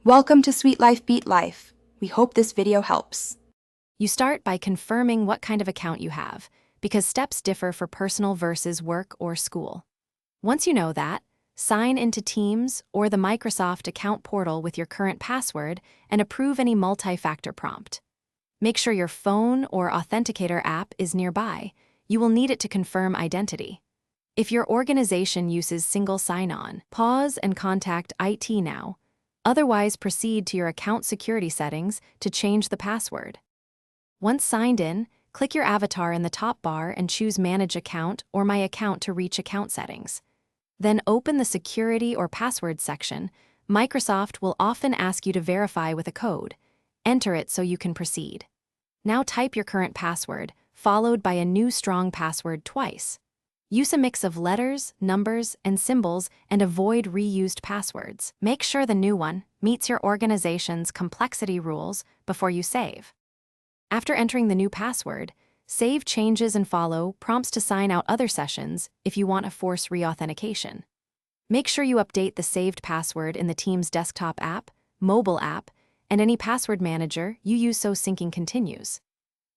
Welcome to Sweet Life Beat Life. We hope this video helps. You start by confirming what kind of account you have, because steps differ for personal versus work or school. Once you know that, sign into Teams or the Microsoft account portal with your current password and approve any multi-factor prompt. Make sure your phone or authenticator app is nearby. You will need it to confirm identity. If your organization uses single sign-on, pause and contact IT now. Otherwise, proceed to your account security settings to change the password. Once signed in, click your avatar in the top bar and choose Manage Account or My Account to reach account settings. Then open the Security or Password section. Microsoft will often ask you to verify with a code. Enter it so you can proceed. Now type your current password, followed by a new strong password twice. Use a mix of letters, numbers, and symbols and avoid reused passwords. Make sure the new one meets your organization's complexity rules before you save. After entering the new password, save changes and follow prompts to sign out other sessions if you want to force reauthentication. Make sure you update the saved password in the Teams desktop app, mobile app, and any password manager you use so syncing continues.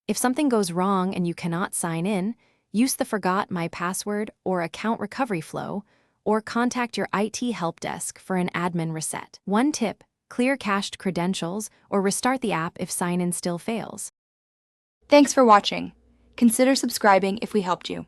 If something goes wrong and you cannot sign in, use the Forgot My Password or account recovery flow, or contact your IT help desk for an admin reset. One tip: clear cached credentials or restart the app if sign-in still fails. Thanks for watching. Consider subscribing if we helped you.